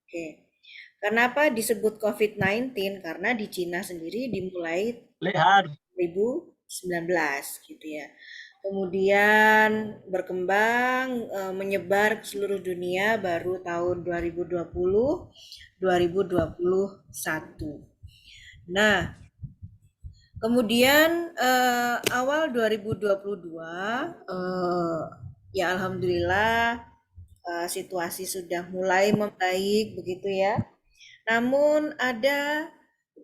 Oke. Kenapa disebut COVID-19? Karena di Cina sendiri dimulai Lihat. 2019 gitu ya. Kemudian berkembang menyebar ke seluruh dunia baru tahun 2020 2021. Nah, kemudian awal 2022 ya alhamdulillah situasi sudah mulai membaik begitu ya. Namun ada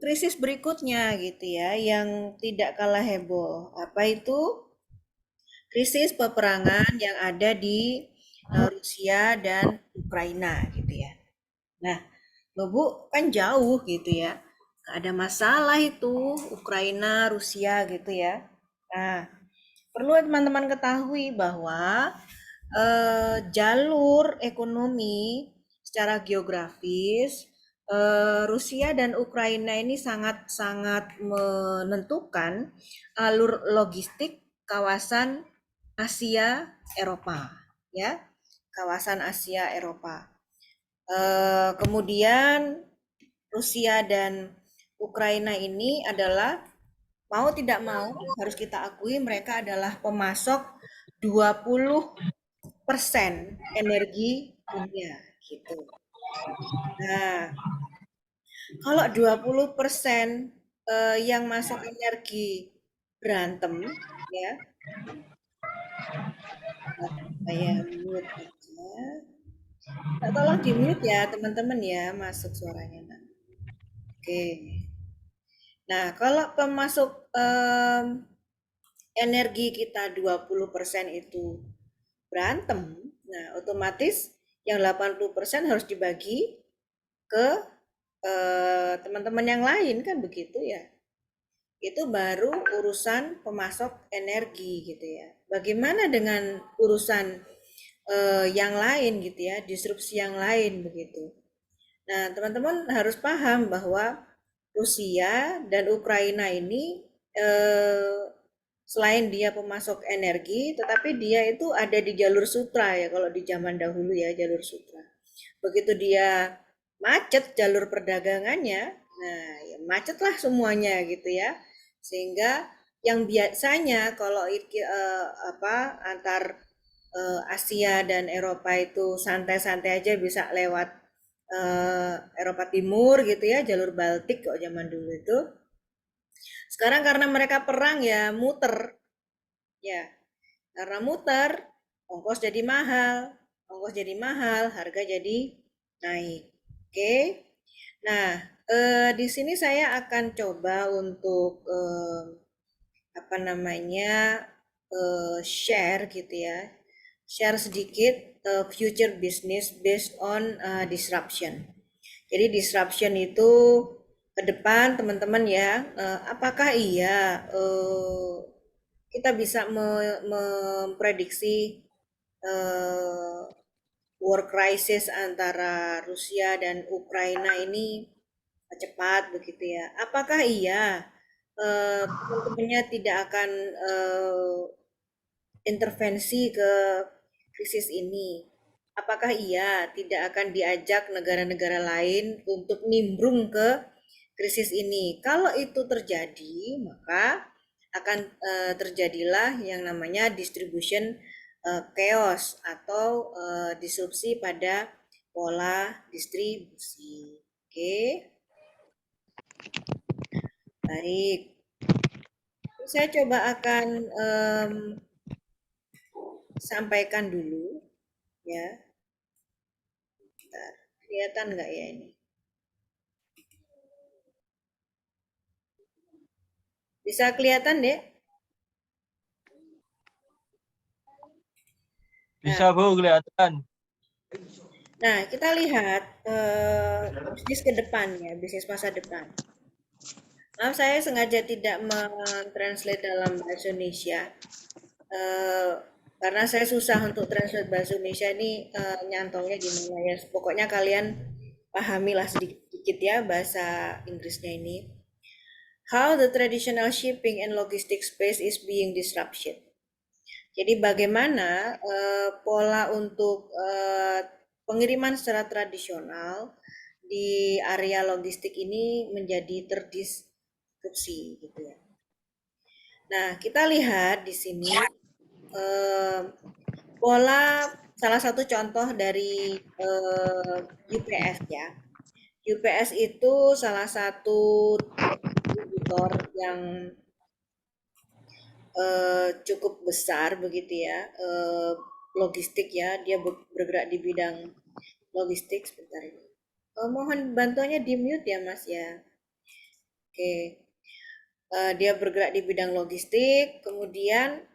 krisis berikutnya gitu ya yang tidak kalah heboh. Apa itu? Krisis peperangan yang ada di Rusia dan Ukraina gitu ya. Nah, Bu kan jauh gitu ya. Gak ada masalah itu Ukraina, Rusia gitu ya. Nah, perlu teman-teman ketahui bahwa jalur ekonomi secara geografis Rusia dan Ukraina ini sangat-sangat menentukan alur logistik kawasan Asia Eropa ya, kawasan Asia Eropa. Kemudian Rusia dan Ukraina ini adalah mau tidak mau harus kita akui mereka adalah pemasok 20% energi dunia gitu. Nah, kalau 20% yang masuk energi berantem ya, saya mute aja. Nah, tolong di mute ya teman-teman ya masuk suaranya. Nah. Oke. Nah, kalau pemasok energi kita 20% itu berantem, nah otomatis yang 80% harus dibagi ke teman-teman yang lain kan begitu ya. Itu baru urusan pemasok energi gitu ya. Bagaimana dengan urusan yang lain gitu ya, disrupsi yang lain begitu. Nah, teman-teman harus paham bahwa Rusia dan Ukraina ini eh, selain dia pemasok energi, tetapi dia itu ada di jalur sutra ya kalau di zaman dahulu ya jalur sutra. Begitu dia macet jalur perdagangannya, nah ya macetlah semuanya gitu ya. Sehingga yang biasanya kalau apa antar Asia dan Eropa itu santai-santai aja bisa lewat Eropa Timur gitu ya, jalur Baltik kok zaman dulu itu. Sekarang karena mereka perang ya muter, ya karena muter, ongkos jadi mahal, harga jadi naik. Oke. Nah, di sini saya akan coba untuk apa namanya share gitu ya, share sedikit future business based on disruption. Jadi disruption itu ke depan teman-teman ya, apakah iya kita bisa memprediksi eh, war crisis antara Rusia dan Ukraina ini cepat begitu ya? Apakah iya teman-temannya tidak akan intervensi ke krisis ini? Apakah iya tidak akan diajak negara-negara lain untuk nimbrung ke krisis ini? Kalau itu terjadi, maka akan terjadilah yang namanya distribution chaos atau disrupsi pada pola distribusi. Oke, baik. Saya coba akan sampaikan dulu ya. Bentar. Kelihatan nggak ya ini? Bisa kelihatan deh. Nah, Bisa Bu, kelihatan. nah kita lihat bisnis ke depan ya, bisnis masa depan. Maaf, saya sengaja tidak mentranslate dalam bahasa Indonesia eh, karena saya susah untuk translate bahasa Indonesia ini nyantolnya gimana ya. Pokoknya kalian pahamilah sedikit ya bahasa Inggrisnya ini. How the traditional shipping and logistics space is being disrupted. Jadi bagaimana pola untuk pengiriman secara tradisional di area logistik ini menjadi terdisrupsi gitu ya. Nah, kita lihat di sini eh, pola salah satu contoh dari UPS ya. UPS itu salah satu distributor yang cukup besar begitu ya, logistik ya, dia bergerak di bidang logistik. Sebentar ini. Mohon bantuannya di mute ya Mas ya. Oke. Dia bergerak di bidang logistik, kemudian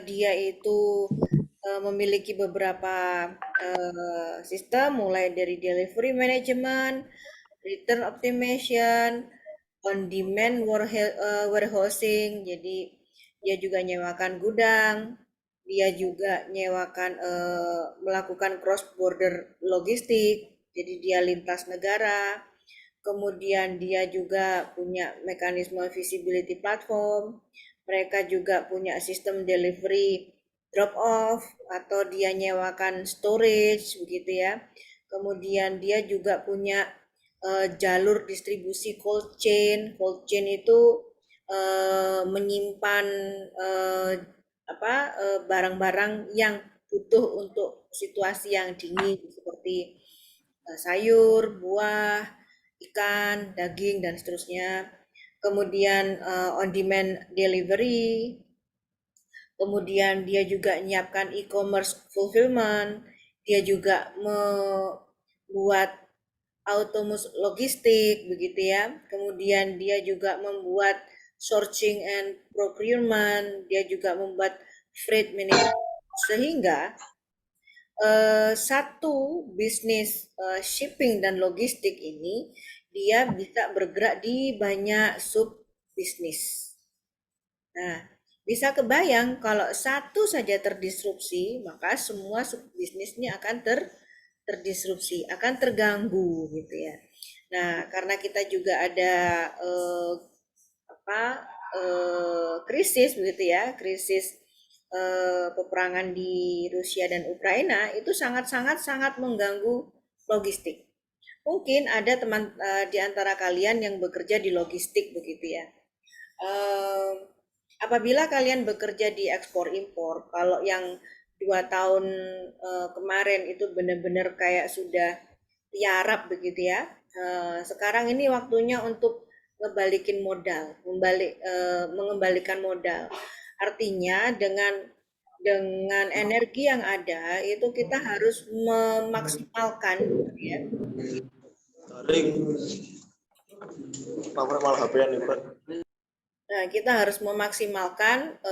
dia itu memiliki beberapa sistem mulai dari delivery management, return optimization, on demand warehousing. Jadi dia juga nyewakan gudang, dia juga nyewakan melakukan cross border logistik, jadi dia lintas negara. Kemudian dia juga punya mekanisme visibility platform. Mereka juga punya sistem delivery drop off atau dia nyewakan storage begitu ya. Kemudian dia juga punya jalur distribusi cold chain. Cold chain itu menyimpan uh, barang-barang yang butuh untuk situasi yang dingin seperti sayur, buah, ikan, daging dan seterusnya. Kemudian on demand delivery. Kemudian dia juga menyiapkan e-commerce fulfillment. Dia juga membuat autonomous logistik begitu ya. Kemudian dia juga membuat sourcing and procurement, dia juga membuat freight management sehingga satu bisnis shipping dan logistik ini dia bisa bergerak di banyak sub bisnis. Nah, bisa kebayang kalau satu saja terdisrupsi, maka semua sub bisnisnya akan terdisrupsi, akan terganggu gitu ya. Nah, karena kita juga ada krisis begitu ya, krisis peperangan di Rusia dan Ukraina itu sangat mengganggu logistik. Mungkin ada teman di antara kalian yang bekerja di logistik begitu ya. Eh, Apabila kalian bekerja di ekspor impor, kalau yang 2 tahun kemarin itu benar-benar kayak sudah tiarap begitu ya. Sekarang ini waktunya untuk ngebalikin modal, mengembalikan modal. Artinya dengan energi yang ada itu kita harus memaksimalkan ya. Malah HP-an nih, Pak. Nah, kita harus memaksimalkan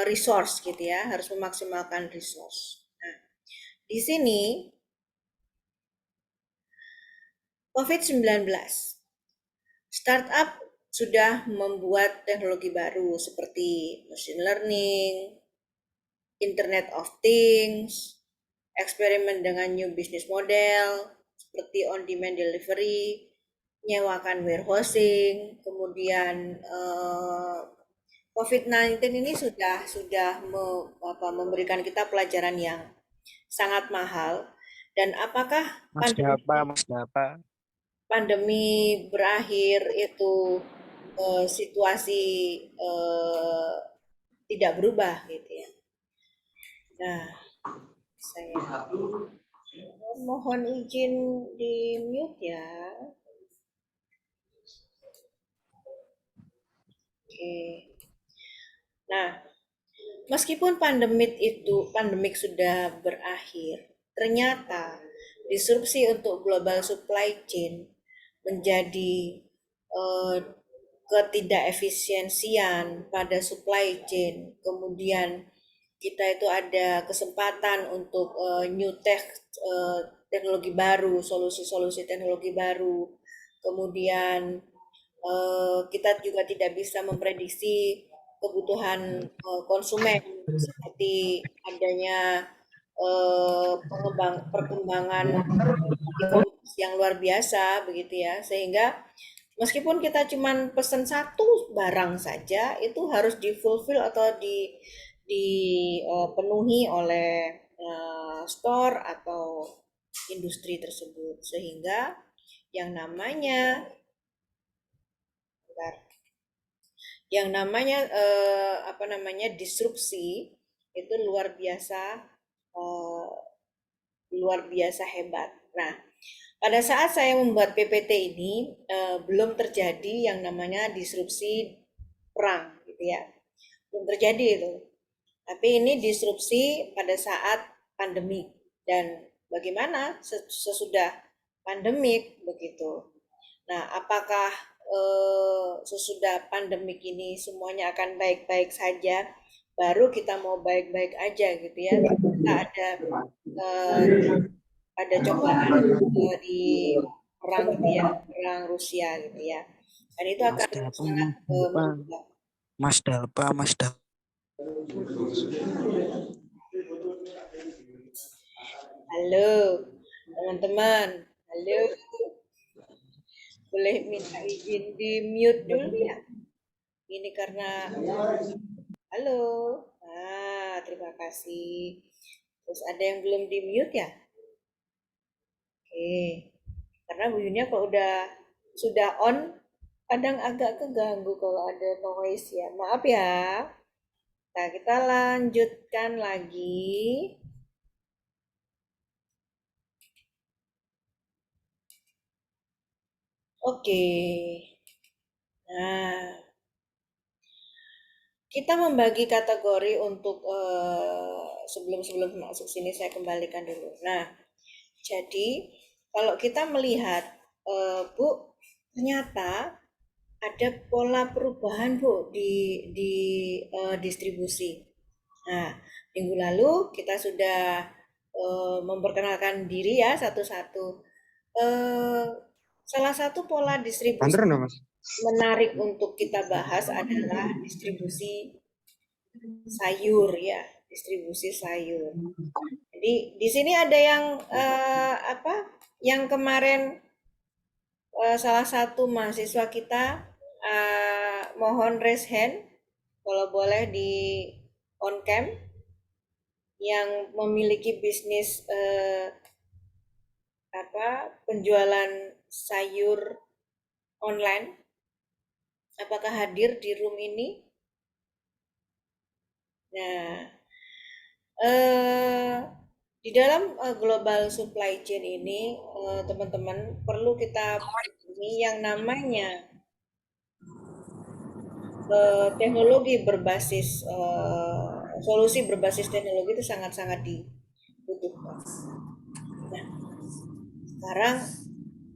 resource gitu ya, harus memaksimalkan resource. Nah, di sini COVID-19. Startup sudah membuat teknologi baru seperti machine learning, Internet of Things, eksperimen dengan new business model seperti on demand delivery, nyewakan warehousing, kemudian COVID-19 ini sudah memberikan kita pelajaran yang sangat mahal. Dan apakah pandemi berakhir itu situasi tidak berubah gitu ya. Nah, saya mohon izin di mute ya. Oke. Nah, meskipun pandemik sudah berakhir, ternyata disrupsi untuk global supply chain menjadi ketidakefisiensian pada supply chain. Kemudian kita itu ada kesempatan untuk teknologi baru, solusi-solusi teknologi baru. Kemudian kita juga tidak bisa memprediksi kebutuhan konsumen seperti adanya perkembangan e-commerce yang luar biasa begitu ya, sehingga meskipun kita cuma pesen satu barang saja itu harus difulfill atau dipenuhi oleh store atau industri tersebut, sehingga yang namanya bentar, yang namanya disrupsi itu eh, luar biasa hebat. Nah, pada saat saya membuat PPT ini belum terjadi yang namanya disrupsi perang, gitu ya, belum terjadi itu. Tapi ini disrupsi pada saat pandemik dan bagaimana sesudah pandemik begitu. Nah, apakah sesudah pandemik ini semuanya akan baik-baik saja? Baru kita mau baik-baik aja gitu ya. Kita eh, ada cobaan di perang gitu ya, perang Rusia gitu ya. Dan itu akan sangat membuat. Mas Dalpa, Mas Dalpa. Halo, teman-teman. Halo, boleh minta izin di mute dulu ya? Ini karena halo. Terima kasih. Terus ada yang belum di mute ya? Oke. Karena bunyinya kalau sudah on, kadang agak keganggu kalau ada noise ya. Maaf ya. Nah, kita lanjutkan lagi. Oke. Nah, kita membagi kategori untuk sebelum masuk sini saya kembalikan dulu. Nah, jadi kalau kita melihat Bu, ternyata ada pola perubahan Bu di distribusi. Nah, minggu lalu kita sudah memperkenalkan diri ya satu-satu. Eh, Salah satu pola distribusi menarik untuk kita bahas adalah distribusi sayur ya, distribusi sayur. Jadi di sini ada yang Yang kemarin salah satu mahasiswa kita mohon raise hand kalau boleh di on cam yang memiliki bisnis penjualan sayur online. Apakah hadir di room ini? Nah, di dalam global supply chain ini, teman-teman perlu kita pahami yang namanya teknologi berbasis solusi berbasis teknologi itu sangat-sangat dibutuhkan. Nah, sekarang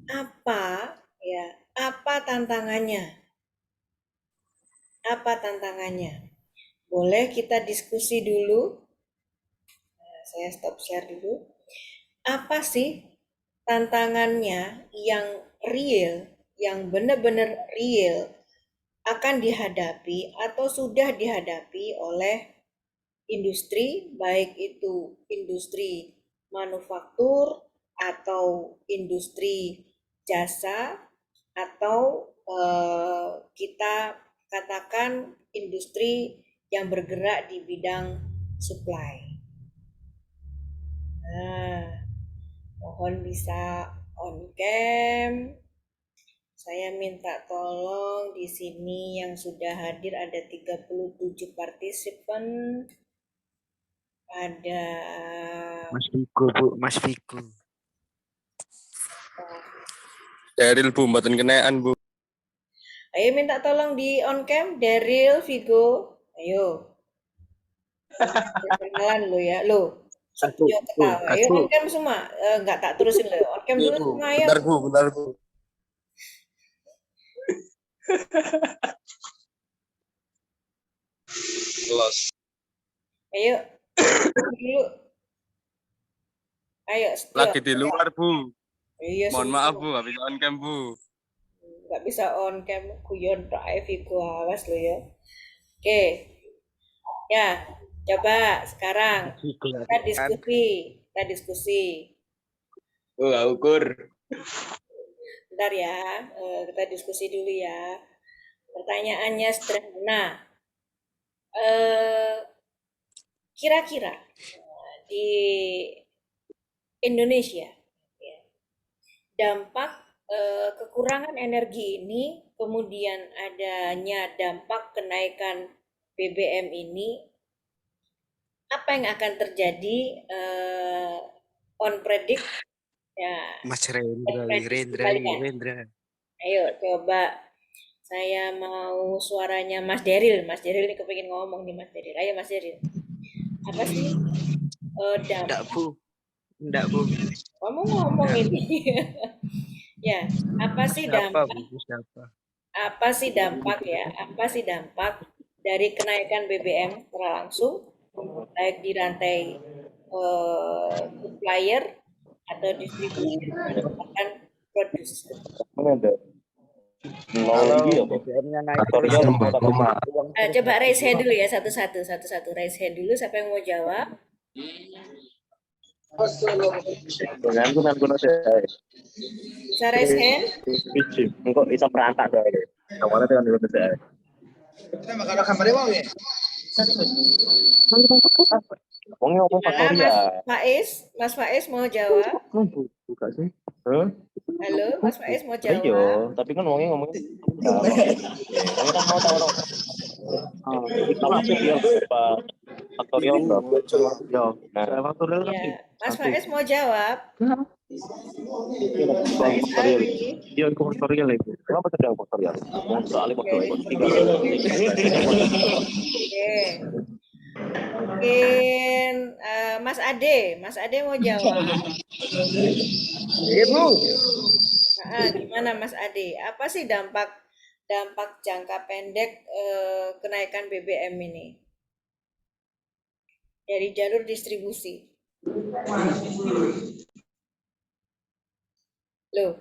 apa ya? Apa tantangannya? Apa tantangannya? Boleh kita diskusi dulu. Saya stop share dulu. Apa sih tantangannya yang real, yang benar-benar real akan dihadapi atau sudah dihadapi oleh industri, baik itu industri manufaktur atau industri jasa atau kita katakan industri yang bergerak di bidang supply. Nah, mohon bisa on cam. Saya minta tolong di sini yang sudah hadir ada 37 partisipan. Ada Mas Vigo, Bu, Mas Vigo. Daryl Bu, mboten kenaan Bu. Ayo minta tolong di on cam, Daryl, Vigo. Ayo. Perkenalan lo ya, lo. Jangan ketawa. Ayo on cam semua. Enggak tak terusin lo. On cam dulu semua ayo. Bentar Bu, bentar Bu. Los. Ayo. Dulu. Ayo. Lagi di luar Bu. Iya, Mohon maaf Bu, habis on cam Bu. Nggak bisa on cam, kuyon drive Vigo, awas lo ya. Oke. Ya, coba sekarang kita diskusi. Ukur. Bentar ya, kita diskusi dulu ya. Pertanyaannya sederhana. Kira-kira di Indonesia. Ya. Dampak kekurangan energi ini, kemudian adanya dampak kenaikan BBM ini, apa yang akan terjadi on predict ya, Mas prediksi Rendra, kebalikan. Rendra. Ayo coba saya mau suaranya Mas Deril. Mas Deril ini kepingin ngomong nih Mas Deril. Ayo Mas Deril. Apa sih Enggak, dampak? Bu. Enggak, Bu. Kamu ngomong Enggak. ini. Ya, apa sih Siapa, dampak? Bu? Siapa? Apa sih dampak ya? Apa sih dampak dari kenaikan BBM secara langsung, baik di rantai supplier atau distribusi bahkan produsen. Kalau BBM-nya naik terus Faktorial kan Mbak. uang terus Coba nggak raise hand berkurang. dulu ya, satu-satu raise hand dulu. Siapa yang mau jawab? Dengan guna saya Bisa raise hand? biji engkau bisa perantah dari awalnya dengan guna saya wongnya apa Gimana Mas faktorial Faiz? Mas Faiz mau jawab? buka sih huh? Halo, Mas Faiz mau Iya, jawab? tapi kan wongnya ngomongnya ini kan mau tahu dong kalau dia berapa faktorial berapa ya nah faktorial kan Ya, Mas Faiz mau jawab? Mas bang Faiz faktorial Alwi. iya itu faktorial itu kenapa sedang faktorial soalnya Oke. waktu tiga Oke. Mungkin Mas Ade mau jawab. iya bu Gimana Mas Ade? Apa sih dampak dampak jangka pendek kenaikan BBM ini dari jalur distribusi? Loh,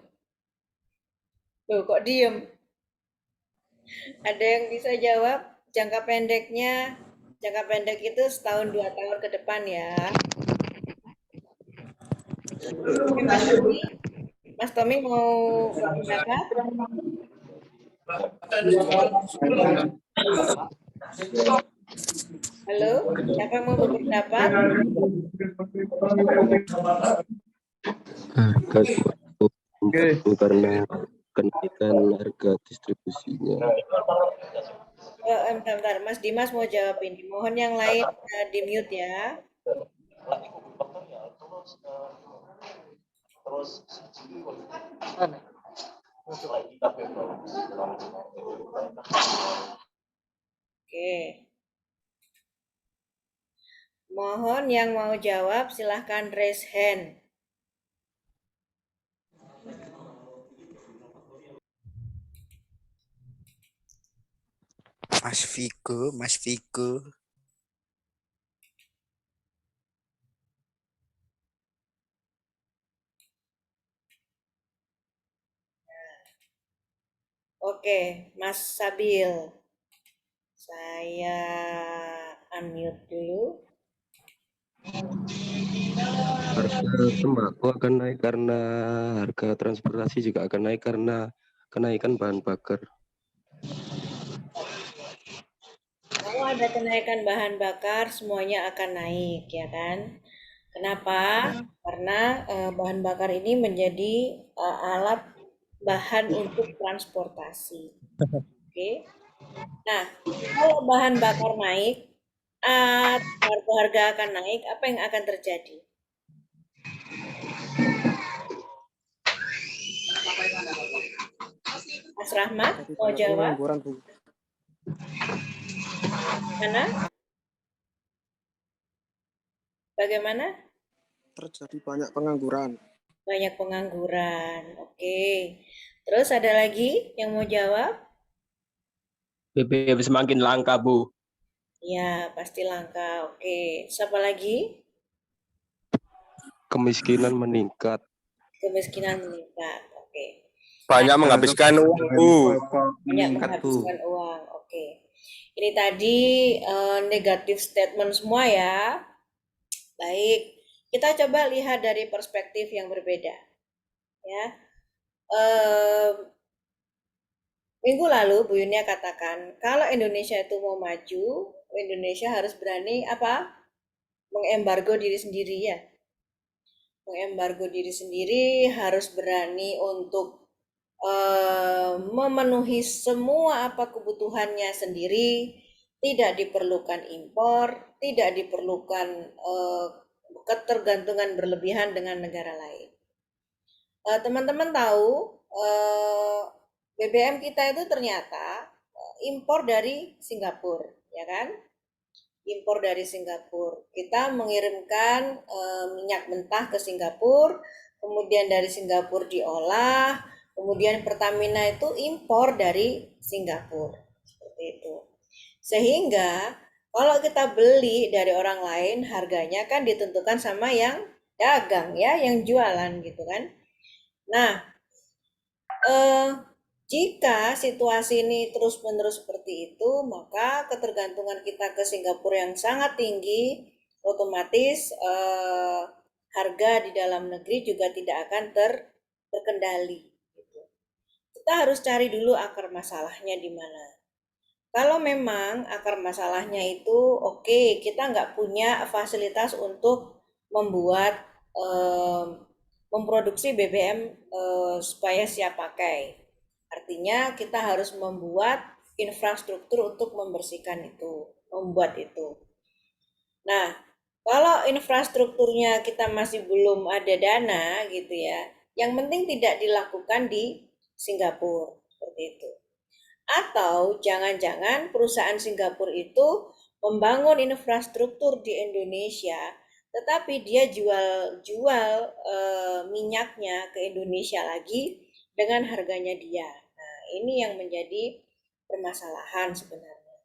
loh kok diem? Ada yang bisa jawab? Jangka pendek itu setahun 2 tahun ke depan ya. Oke, Mas Tommy mau berpendapat? Halo, siapa yang mau berpendapat? Harga itu karena kenaikan harga distribusinya. Bentar, Mas Dimas mau jawab ini. Mohon yang lain di mute ya. Oke. Mohon yang mau jawab silahkan raise hand. Mas Vigo. Oke, Mas Sabil. Saya unmute dulu. Harga sembako akan naik karena harga transportasi juga akan naik karena kenaikan bahan bakar. Kalau ada kenaikan bahan bakar, semuanya akan naik, ya kan? Kenapa? Karena bahan bakar ini menjadi alat bahan untuk transportasi. Oke. Nah, kalau bahan bakar naik, harga akan naik, apa yang akan terjadi? Mas Rahmat mau jawab? Mana? Bagaimana? Terjadi banyak pengangguran. Banyak pengangguran. Oke. Terus ada lagi yang mau jawab? BBM semakin langka, Bu. Ya, pasti langka. Oke. Siapa lagi? Kemiskinan meningkat. Kemiskinan meningkat. Oke. Banyak menghabiskan uang, Bu. Banyak menghabiskan uang. Oke. Ini tadi negatif statement semua ya. Baik. Kita coba lihat dari perspektif yang berbeda. Ya. Minggu lalu Bu Yunia katakan kalau Indonesia itu mau maju, Indonesia harus berani apa? Mengembargo diri sendiri ya. mengembargo diri sendiri, harus berani untuk memenuhi semua apa kebutuhannya sendiri, tidak diperlukan impor, tidak diperlukan ketergantungan berlebihan dengan negara lain. Teman-teman tahu BBM kita itu ternyata impor dari Singapura, ya kan? Impor dari Singapura. Kita mengirimkan minyak mentah ke Singapura, kemudian dari Singapura diolah, kemudian Pertamina itu impor dari Singapura. Seperti itu. Sehingga kalau kita beli dari orang lain, harganya kan ditentukan sama yang dagang ya, yang jualan gitu kan. Nah, jika situasi ini terus-menerus seperti itu, maka ketergantungan kita ke Singapura yang sangat tinggi, otomatis harga di dalam negeri juga tidak akan terkendali. Kita harus cari dulu akar masalahnya di mana. Kalau memang akar masalahnya itu oke, kita nggak punya fasilitas untuk membuat memproduksi BBM supaya siap pakai. Artinya kita harus membuat infrastruktur untuk membersihkan itu, membuat itu. Nah, kalau infrastrukturnya kita masih belum ada dana gitu ya, yang penting tidak dilakukan di Singapura, seperti itu. Atau jangan-jangan perusahaan Singapura itu membangun infrastruktur di Indonesia, tetapi dia jual minyaknya ke Indonesia lagi dengan harganya dia. Nah, ini yang menjadi permasalahan sebenarnya.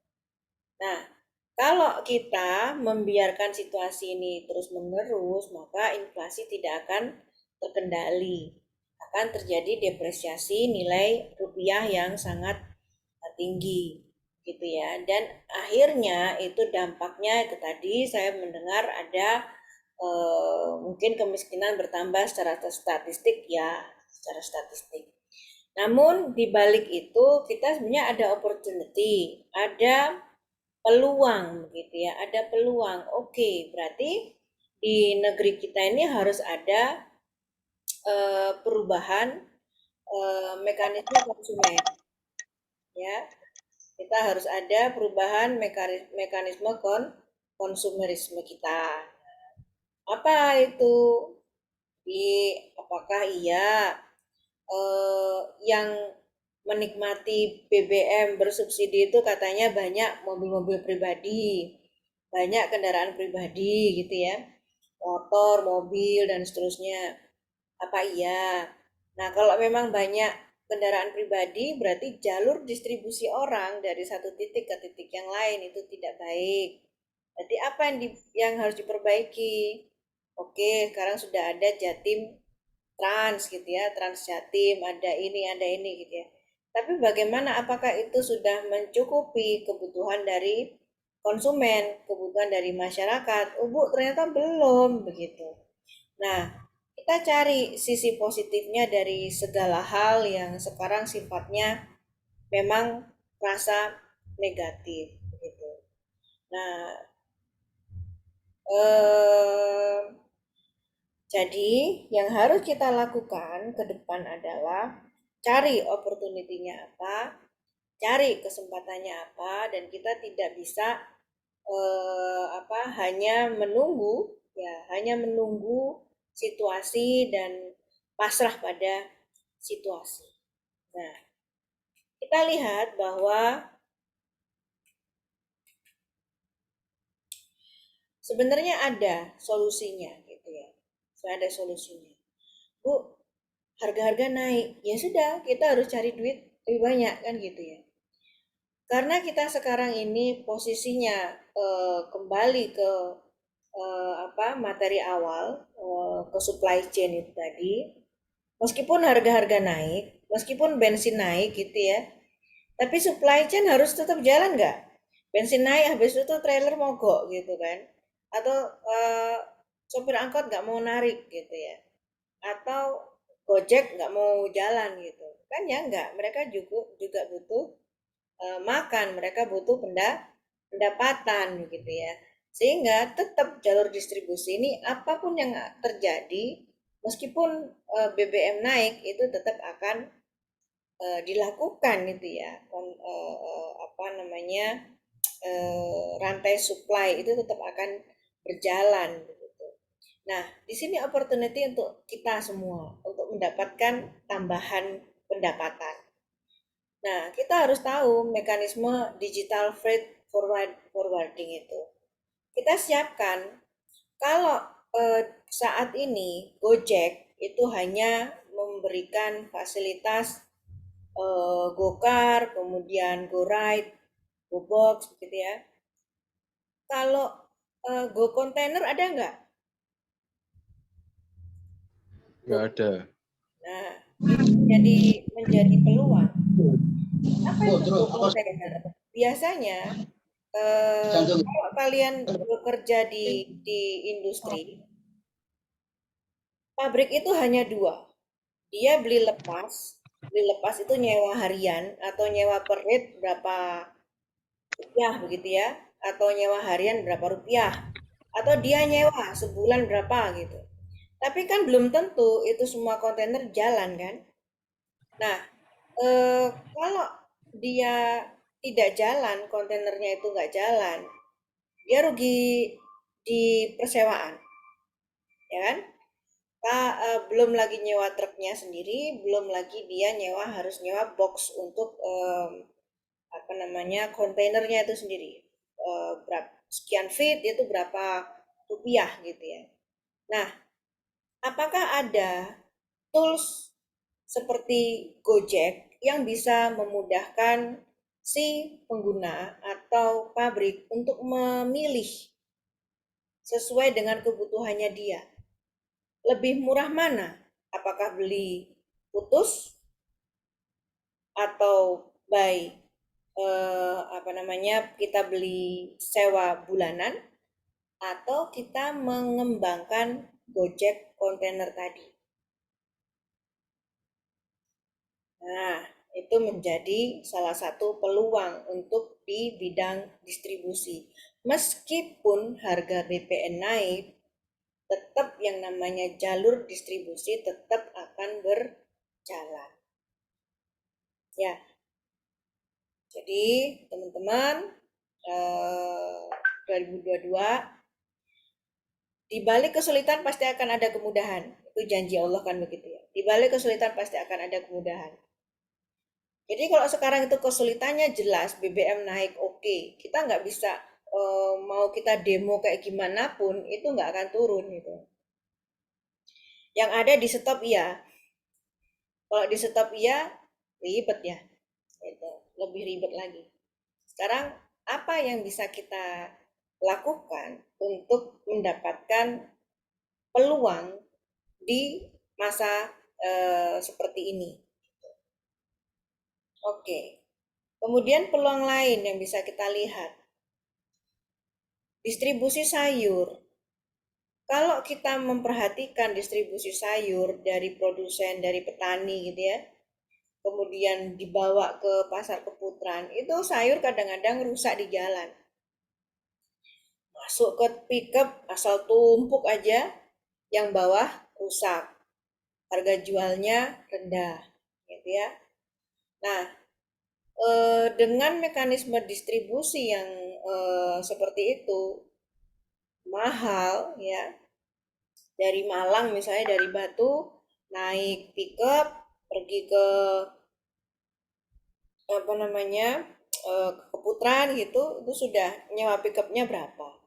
Nah, kalau kita membiarkan situasi ini terus-menerus, maka inflasi tidak akan terkendali. Akan terjadi depresiasi nilai rupiah yang sangat tinggi gitu ya, dan akhirnya itu dampaknya itu tadi saya mendengar ada mungkin kemiskinan bertambah secara statistik ya, secara statistik. Namun di balik itu kita sebenarnya ada opportunity, ada peluang gitu ya, ada peluang. Oke, berarti di negeri kita ini harus ada perubahan mekanisme konsumen. Ya, kita harus ada perubahan mekanisme konsumerisme kita. Apa itu? Apakah iya yang menikmati BBM bersubsidi itu katanya banyak mobil-mobil pribadi, banyak kendaraan pribadi gitu ya, motor, mobil dan seterusnya. Apa iya? Nah, kalau memang banyak kendaraan pribadi, berarti jalur distribusi orang dari satu titik ke titik yang lain itu tidak baik. Berarti apa yang harus diperbaiki? Oke, sekarang sudah ada Jatim Trans gitu ya, Trans Jatim, ada ini gitu ya. Tapi bagaimana, apakah itu sudah mencukupi kebutuhan dari konsumen, kebutuhan dari masyarakat? Oh Bu, ternyata belum begitu. Nah, kita cari sisi positifnya dari segala hal yang sekarang sifatnya memang rasa negatif gitu. Nah, jadi yang harus kita lakukan ke depan adalah cari opportunity-nya apa, cari kesempatannya apa, dan kita tidak bisa hanya menunggu situasi dan pasrah pada situasi. Nah, kita lihat bahwa sebenarnya ada solusinya gitu ya. Ada solusinya. Bu, harga-harga naik. Ya sudah, kita harus cari duit lebih banyak kan gitu ya. Karena kita sekarang ini posisinya kembali ke materi awal, ke supply chain itu tadi. Meskipun harga-harga naik, meskipun bensin naik gitu ya, tapi supply chain harus tetap jalan nggak? Bensin naik, habis itu trailer mogok gitu kan, atau sopir angkot nggak mau narik gitu ya, atau Gojek nggak mau jalan gitu kan ya, nggak, mereka juga butuh makan, mereka butuh pendapatan gitu ya, sehingga tetap jalur distribusi ini apapun yang terjadi meskipun BBM naik itu tetap akan dilakukan gitu ya, rantai supply itu tetap akan berjalan begitu. Nah, di sini opportunity untuk kita semua untuk mendapatkan tambahan pendapatan. Nah, kita harus tahu mekanisme digital freight forwarding itu. Kita siapkan kalau saat ini Gojek itu hanya memberikan fasilitas GoCar, kemudian GoRide, GoBox gitu ya. Kalau Go Container ada nggak? Nggak ada. Nah, ini menjadi peluang. Apa itu Go Container? Biasanya kalau kalian bekerja di industri, pabrik itu hanya dua. Dia beli lepas itu nyewa harian atau nyewa per rate berapa rupiah begitu ya, atau nyewa harian berapa rupiah, atau dia nyewa sebulan berapa gitu. Tapi kan belum tentu itu semua kontainer jalan kan. Nah, kalau dia tidak jalan, kontainernya itu nggak jalan, dia rugi di persewaan, ya kan? Belum lagi nyewa truknya sendiri, belum lagi dia harus nyewa box untuk kontainernya itu sendiri. Sekian feet itu berapa rupiah gitu ya. Nah, apakah ada tools seperti Gojek yang bisa memudahkan si pengguna atau pabrik untuk memilih sesuai dengan kebutuhannya dia? Lebih murah mana? Apakah beli putus atau by kita beli sewa bulanan, atau kita mengembangkan Gojek kontainer tadi? Nah, itu menjadi salah satu peluang untuk di bidang distribusi. Meskipun harga BPN naik, tetap yang namanya jalur distribusi tetap akan berjalan. Ya, jadi teman-teman, 2022 di balik kesulitan pasti akan ada kemudahan. Itu janji Allah kan begitu ya. Di balik kesulitan pasti akan ada kemudahan. Jadi kalau sekarang itu kesulitannya jelas, BBM naik oke. Kita nggak bisa mau kita demo kayak gimana pun itu nggak akan turun gitu. Yang ada di stop iya. Kalau di stop iya ribet ya. Gitu. Lebih ribet lagi. Sekarang apa yang bisa kita lakukan untuk mendapatkan peluang di masa seperti ini? Oke. Kemudian peluang lain yang bisa kita lihat. Distribusi sayur. Kalau kita memperhatikan distribusi sayur dari produsen, dari petani gitu ya, kemudian dibawa ke pasar keputaran, itu sayur kadang-kadang rusak di jalan. Masuk ke pickup asal tumpuk aja, yang bawah rusak. Harga jualnya rendah, gitu ya. Nah, dengan mekanisme distribusi yang seperti itu mahal ya, dari Malang misalnya, dari Batu naik pickup pergi ke keputaran gitu, itu sudah nyewa pickupnya berapa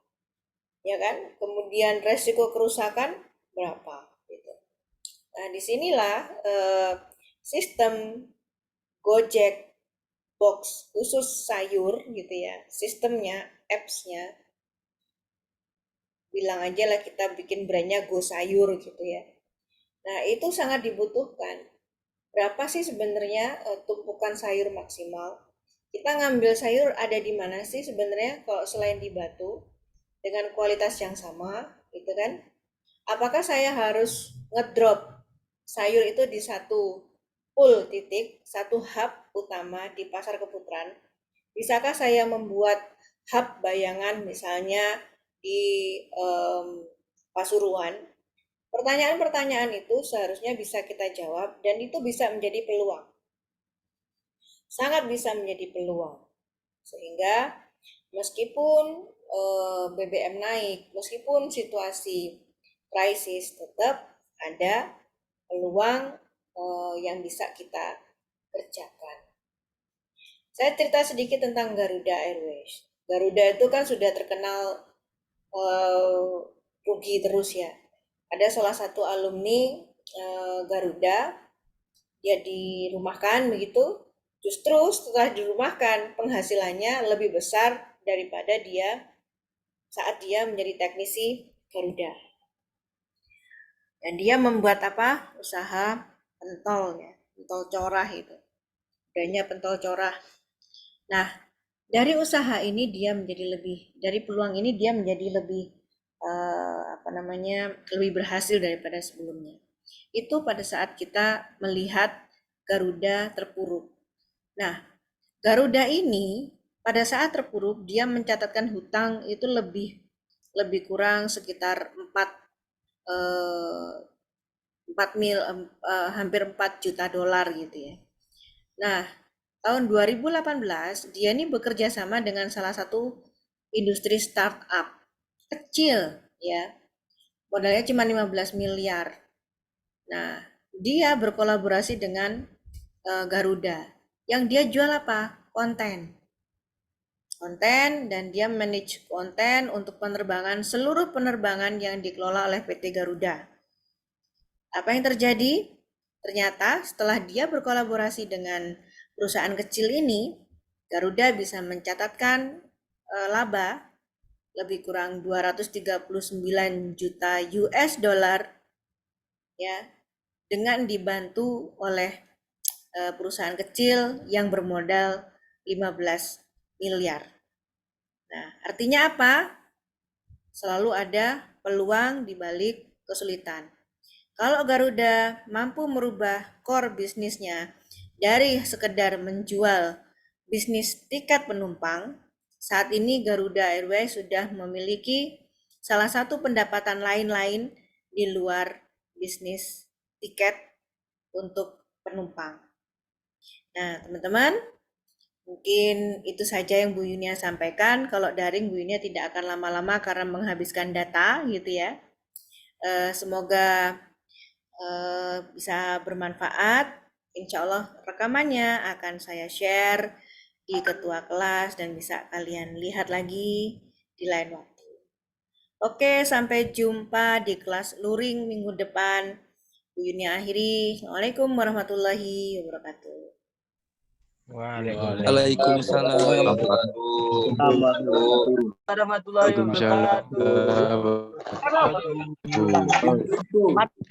ya kan, kemudian resiko kerusakan berapa gitu. Nah, disinilah sistem Gojek box khusus sayur gitu ya, sistemnya, apps-nya, bilang aja lah kita bikin brandnya Go Sayur gitu ya. Nah, itu sangat dibutuhkan. Berapa sih sebenarnya tumpukan sayur maksimal? Kita ngambil sayur ada di mana sih sebenarnya kalau selain di Batu dengan kualitas yang sama gitu kan? Apakah saya harus ngedrop sayur itu di satu pool titik, satu hub utama di pasar keputaran? Bisakah saya membuat hub bayangan misalnya di Pasuruan, Pertanyaan-pertanyaan itu seharusnya bisa kita jawab dan itu bisa menjadi peluang. Sangat bisa menjadi peluang. Sehingga meskipun BBM naik, meskipun situasi krisis, tetap ada peluang yang bisa kita kerjakan. Saya cerita sedikit tentang Garuda Airways. Garuda itu kan sudah terkenal rugi terus ya. Ada salah satu alumni Garuda, dia dirumahkan begitu. Justru setelah dirumahkan penghasilannya lebih besar daripada dia saat dia menjadi teknisi Garuda. Dan dia membuat apa? Usaha pentol ya, pentol corah itu. Adanya pentol corah. Nah, dari usaha ini dia menjadi lebih, dari peluang ini dia menjadi lebih lebih berhasil daripada sebelumnya. Itu pada saat kita melihat Garuda terpuruk. Nah, Garuda ini pada saat terpuruk dia mencatatkan hutang itu lebih kurang sekitar hampir 4 juta dolar gitu ya. Nah, tahun 2018 dia ini bekerja sama dengan salah satu industri startup kecil ya. Modalnya cuma 15 miliar. Nah, dia berkolaborasi dengan Garuda. Yang dia jual apa? Konten, dan dia manage konten untuk seluruh penerbangan yang dikelola oleh PT Garuda. Apa yang terjadi? Ternyata setelah dia berkolaborasi dengan perusahaan kecil ini, Garuda bisa mencatatkan laba lebih kurang 239 juta US dollar ya, dengan dibantu oleh perusahaan kecil yang bermodal 15 miliar. Nah, artinya apa? Selalu ada peluang di balik kesulitan. Kalau Garuda mampu merubah core bisnisnya dari sekedar menjual bisnis tiket penumpang, saat ini Garuda Airways sudah memiliki salah satu pendapatan lain-lain di luar bisnis tiket untuk penumpang. Nah, teman-teman, mungkin itu saja yang Bu Yunia sampaikan. Kalau daring Bu Yunia tidak akan lama-lama karena menghabiskan data gitu ya. Semoga bisa bermanfaat. Insya Allah rekamannya akan saya share di ketua kelas dan bisa kalian lihat lagi di lain waktu. Oke, sampai jumpa di kelas luring minggu depan. Bu Yunia akhiri. Assalamualaikum warahmatullahi wabarakatuh. Waalaikumsalam. Warahmatullahi wabarakatuh.